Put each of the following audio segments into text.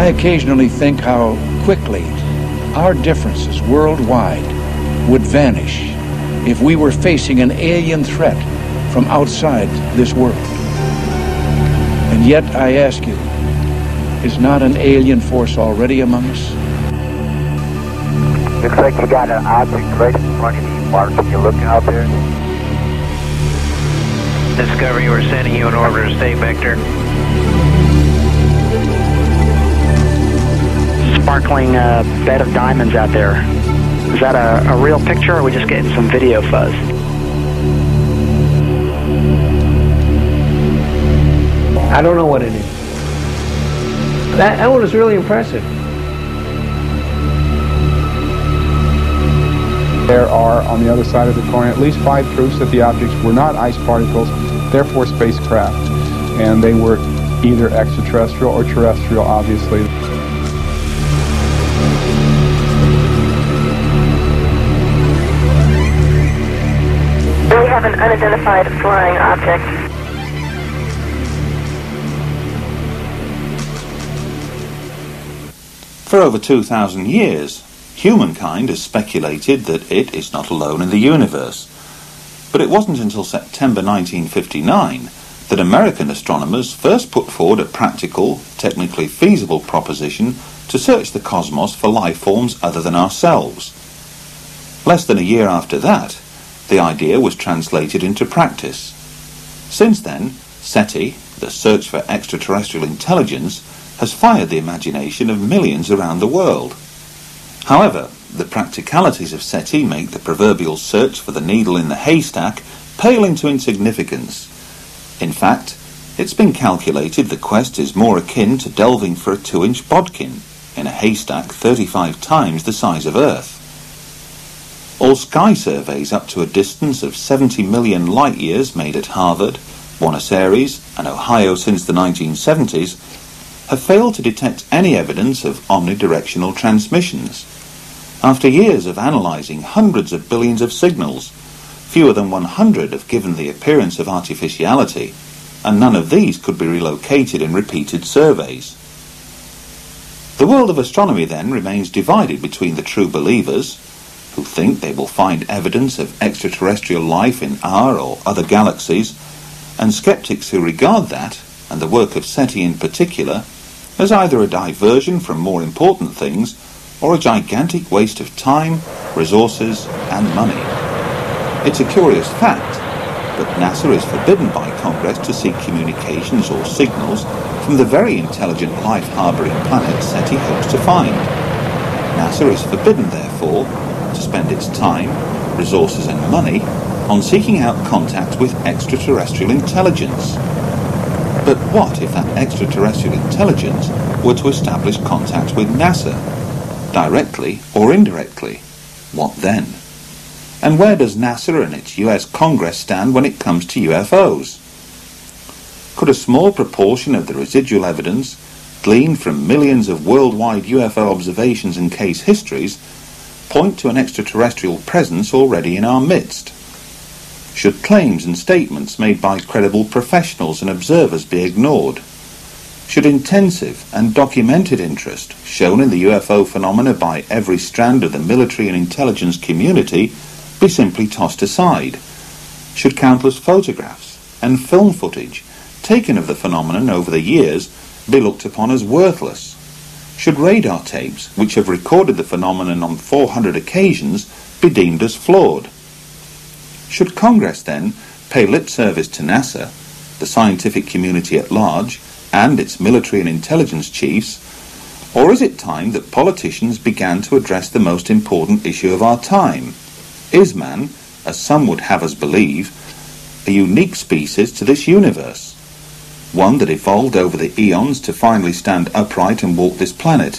I occasionally think how quickly our differences worldwide would vanish if we were facing an alien threat from outside this world. And yet, I ask you, is not an alien force already among us? Looks like you got an object right in front of you, Mark. Can you look out there? Discovery, we're sending you an order to stay vector. Sparkling bed of diamonds out there. Is that a real picture, or are we just getting some video fuzz? I don't know what it is. That one is really impressive. There are, on the other side of the coin, at least 5 proofs that the objects were not ice particles, therefore spacecraft, and they were either extraterrestrial or terrestrial, obviously. We have an unidentified flying object. For over 2,000 years, humankind has speculated that it is not alone in the universe. But it wasn't until September 1959 that American astronomers first put forward a practical, technically feasible proposition to search the cosmos for life forms other than ourselves. Less than a year after that, the idea was translated into practice. Since then, SETI, the search for extraterrestrial intelligence, has fired the imagination of millions around the world. However, the practicalities of SETI make the proverbial search for the needle in the haystack pale into insignificance. In fact, it's been calculated the quest is more akin to delving for a 2-inch bodkin in a haystack 35 times the size of Earth. All sky surveys up to a distance of 70 million light-years made at Harvard, Buenos Aires and Ohio since the 1970s have failed to detect any evidence of omnidirectional transmissions. After years of analysing hundreds of billions of signals, fewer than 100 have given the appearance of artificiality, and none of these could be relocated in repeated surveys. The world of astronomy then remains divided between the true believers, who think they will find evidence of extraterrestrial life in our or other galaxies, and skeptics who regard that, and the work of SETI in particular, as either a diversion from more important things or a gigantic waste of time, resources and money. It's a curious fact, but NASA is forbidden by Congress to seek communications or signals from the very intelligent life-harbouring planet SETI hopes to find. NASA is forbidden, therefore, to spend its time, resources and money on seeking out contact with extraterrestrial intelligence. But what if that extraterrestrial intelligence were to establish contact with NASA, directly or indirectly? What then? And where does NASA and its US Congress stand when it comes to UFOs? Could a small proportion of the residual evidence, gleaned from millions of worldwide UFO observations and case histories, point to an extraterrestrial presence already in our midst? Should claims and statements made by credible professionals and observers be ignored? Should intensive and documented interest shown in the UFO phenomena by every strand of the military and intelligence community be simply tossed aside? Should countless photographs and film footage taken of the phenomenon over the years be looked upon as worthless? Should radar tapes, which have recorded the phenomenon on 400 occasions, be deemed as flawed? Should Congress, then, pay lip service to NASA, the scientific community at large, and its military and intelligence chiefs, or is it time that politicians began to address the most important issue of our time? Is man, as some would have us believe, a unique species to this universe? One that evolved over the eons to finally stand upright and walk this planet?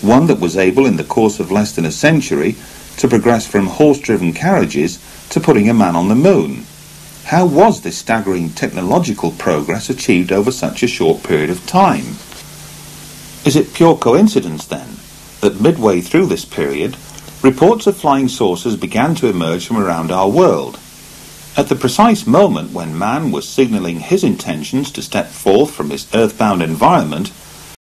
One that was able in the course of less than a century to progress from horse-driven carriages to putting a man on the moon? How was this staggering technological progress achieved over such a short period of time? Is it pure coincidence, then, that midway through this period, reports of flying saucers began to emerge from around our world? At the precise moment when man was signalling his intentions to step forth from his earthbound environment,